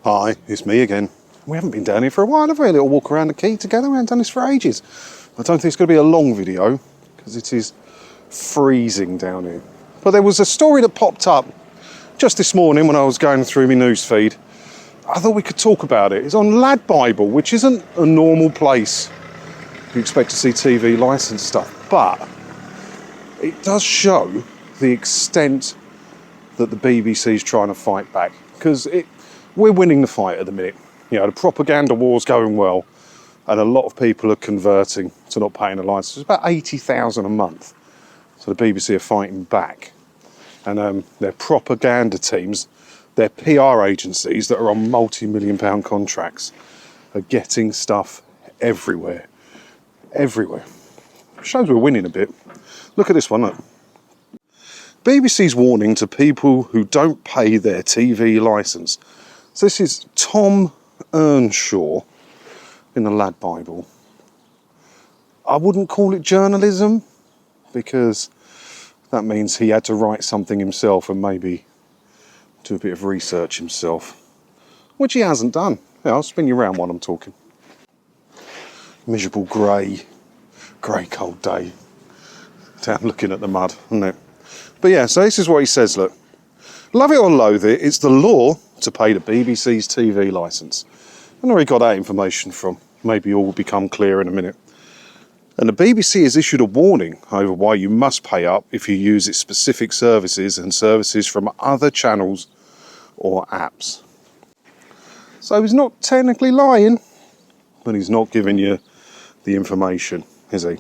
Hi, it's me again. We haven't been down here for a while, have we? A little walk around the quay together. We haven't done this for ages. I don't think it's going to be a long video because it is freezing down here. But there was a story that popped up just this morning when I was going through my news feed. I thought we could talk about it. It's on Lad Bible, which isn't a normal place you expect to see TV licensed stuff, but it does show the extent that the BBC is trying to fight back, because we're winning the fight at the minute. You know, the propaganda war's going well, and a lot of people are converting to not paying a licence. It's about 80,000 a month. So the BBC are fighting back. And their propaganda teams, their PR agencies that are on multi-million-pound contracts are getting stuff everywhere. Everywhere. It shows we're winning a bit. Look at this one, look. BBC's warning to people who don't pay their TV licence. So this is Tom Earnshaw in the Lad Bible. I wouldn't call it journalism, because that means he had to write something himself and maybe do a bit of research himself, which he hasn't done. Yeah, I'll spin you around while I'm talking. Miserable grey cold day down looking at the mud, isn't it? But yeah, so this is what he says, look. Love it or loathe it, it's the law to pay the BBC's TV licence. I don't know where he got that information from. Maybe all will become clear in a minute. And the BBC has issued a warning over why you must pay up if you use its specific services and services from other channels or apps. So he's not technically lying, but he's not giving you the information, is he?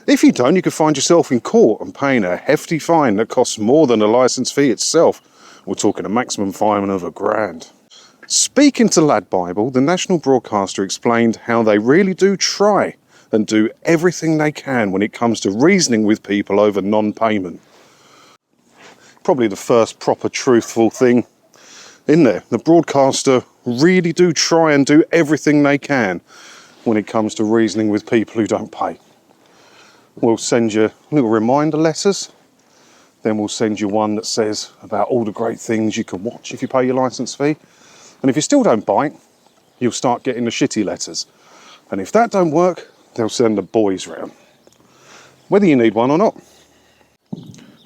If you don't, you could find yourself in court and paying a hefty fine that costs more than the licence fee itself. We're talking a maximum fine of £1,000. Speaking to Lad Bible, the national broadcaster explained how they really do try and do everything they can when it comes to reasoning with people over non-payment. Probably the first proper truthful thing in there. The broadcaster really do try and do everything they can when it comes to reasoning with people who don't pay. We'll send you little reminder letters. Then we'll send you one that says about all the great things you can watch if you pay your licence fee. And if you still don't bite, you'll start getting the shitty letters. And if that don't work, they'll send the boys round, whether you need one or not.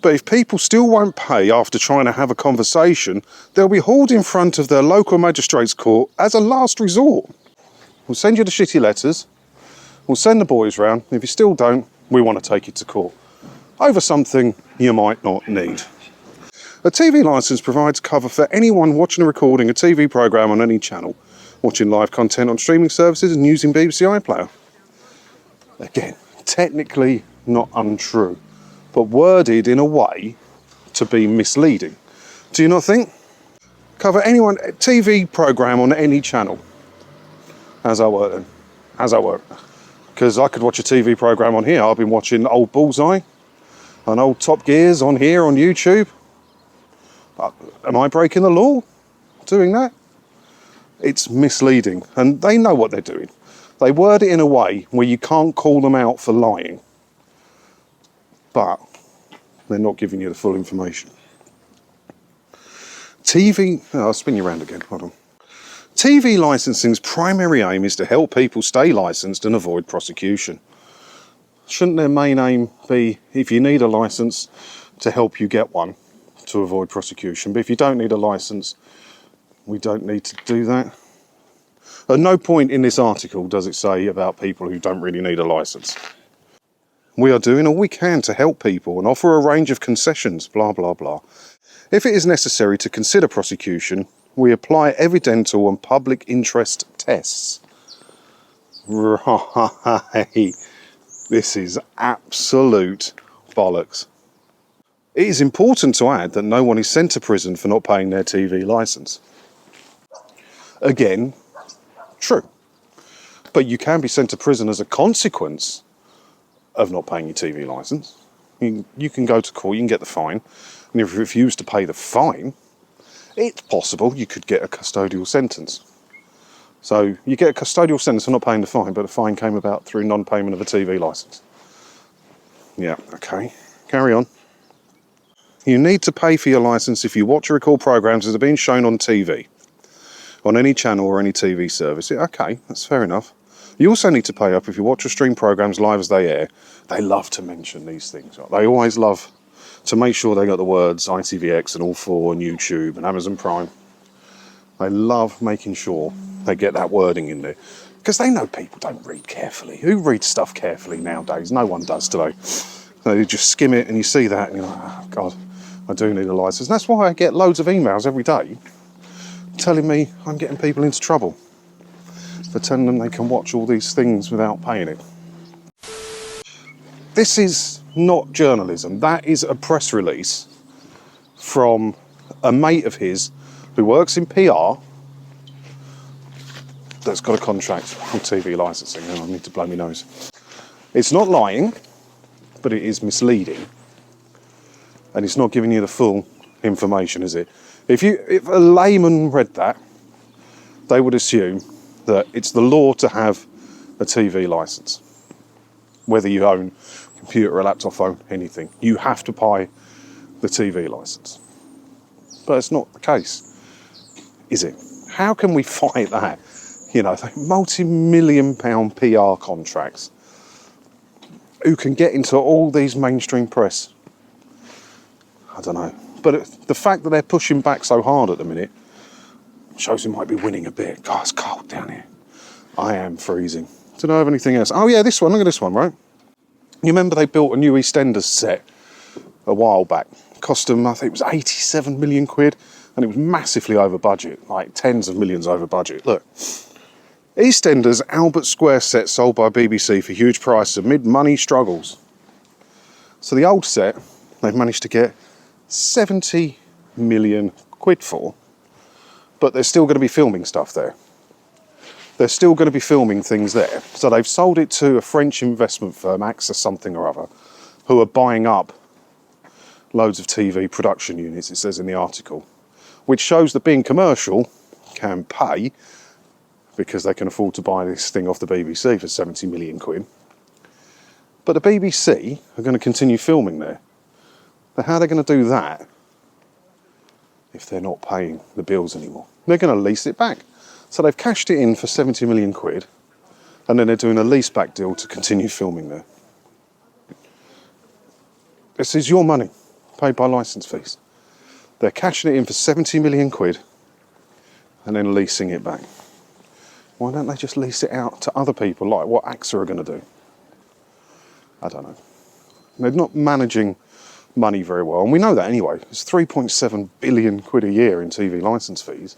But if people still won't pay after trying to have a conversation, they'll be hauled in front of their local magistrate's court as a last resort. We'll send you the shitty letters, we'll send the boys round. If you still don't, we want to take it to court over something you might not need. A TV licence provides cover for anyone watching or recording a TV programme on any channel, watching live content on streaming services and using BBC iPlayer. Again, technically not untrue, but worded in a way to be misleading. Do you not think? Cover anyone, TV programme on any channel. How's that work then? How's that work? Because I could watch a TV programme on here. I've been watching old Bullseye and old Top Gears on here on YouTube. Am I breaking the law doing that? It's misleading, and they know what they're doing. They word it in a way where you can't call them out for lying, but they're not giving you the full information. I'll spin you around again, hold on. TV licensing's primary aim is to help people stay licensed and avoid prosecution. Shouldn't their main aim be, if you need a license, to help you get one to avoid prosecution? But if you don't need a license, we don't need to do that. At no point in this article does it say about people who don't really need a license. We are doing all we can to help people and offer a range of concessions, blah, blah, blah. If it is necessary to consider prosecution, we apply evidential and public interest tests. Right. This is absolute bollocks. It is important to add that no one is sent to prison for not paying their TV licence. Again, true. But you can be sent to prison as a consequence of not paying your TV licence. You can go to court, you can get the fine, and if you refuse to pay the fine, it's possible you could get a custodial sentence. So you get a custodial sentence for not paying the fine, but the fine came about through non-payment of a TV licence. Yeah, okay, carry on. You need to pay for your licence if you watch or record programmes that are being shown on TV. on any channel or any TV service. Okay, that's fair enough. You also need to pay up if you watch or stream programs live as they air. They love to mention these things. They always love to make sure they got the words ITVX and All 4 and YouTube and Amazon Prime. They love making sure they get that wording in there. Because they know people don't read carefully. Who reads stuff carefully nowadays? No one does today. They just skim it and you see that and you're like, oh God, I do need a licence. And that's why I get loads of emails every day telling me I'm getting people into trouble for telling them they can watch all these things without paying it. This is not journalism. That is a press release from a mate of his who works in PR that's got a contract on TV licensing. And I need to blow my nose. It's not lying, but it is misleading. And it's not giving you the full information, is it? If a layman read that, they would assume that it's the law to have a TV license. Whether you own a computer, a laptop phone, anything. You have to buy the TV license. But it's not the case, is it? How can we fight that? You know, multi-million pound PR contracts who can get into all these mainstream press. I don't know. But the fact that they're pushing back so hard at the minute shows we might be winning a bit. God, it's cold down here. I am freezing. Did I have anything else? Oh yeah, this one. Look at this one, right? You remember they built a new EastEnders set a while back. Cost them, I think it was 87 million quid. And it was massively over budget. Like tens of millions over budget. Look. EastEnders Albert Square set sold by BBC for huge prices amid money struggles. So the old set, they've managed to get 70 million quid for. But they're still going to be filming stuff there. They're still going to be filming things there. So they've sold it to a French investment firm, Access something or other, who are buying up loads of TV production units, it says in the article, which shows that being commercial can pay because they can afford to buy this thing off the BBC for 70 million quid. But the BBC are going to continue filming there. But how are they going to do that if they're not paying the bills anymore? They're going to lease it back. So they've cashed it in for 70 million quid, and then they're doing a lease back deal to continue filming there. This is your money, paid by licence fees. They're cashing it in for 70 million quid, and then leasing it back. Why don't they just lease it out to other people, like what AXA are going to do? I don't know. They're not managing money very well, and we know that anyway. It's 3.7 billion quid a year in TV licence fees,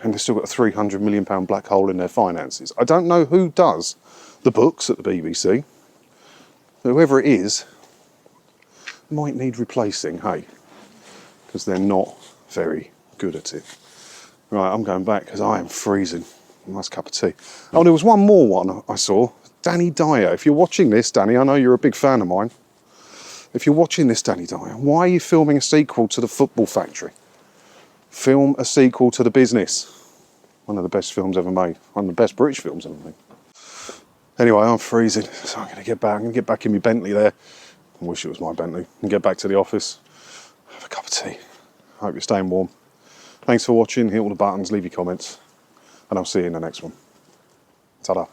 and they've still got a 300 million pound black hole in their finances. I don't know who does the books at the BBC. Whoever it is might need replacing, hey, because they're not very good at it. Right, I'm going back because I am freezing. Nice cup of tea. Oh, there was one more one I saw. Danny Dyer. If you're watching this, Danny, I know you're a big fan of mine. If you're watching this, Danny Dyer, why are you filming a sequel to The Football Factory? Film a sequel to The Business. One of the best films ever made. One of the best British films ever made. Anyway, I'm freezing, so I'm going to get back. I'm going to get back in my Bentley there. I wish it was my Bentley. And get back to the office. Have a cup of tea. I hope you're staying warm. Thanks for watching. Hit all the buttons, leave your comments. And I'll see you in the next one. Ta-da.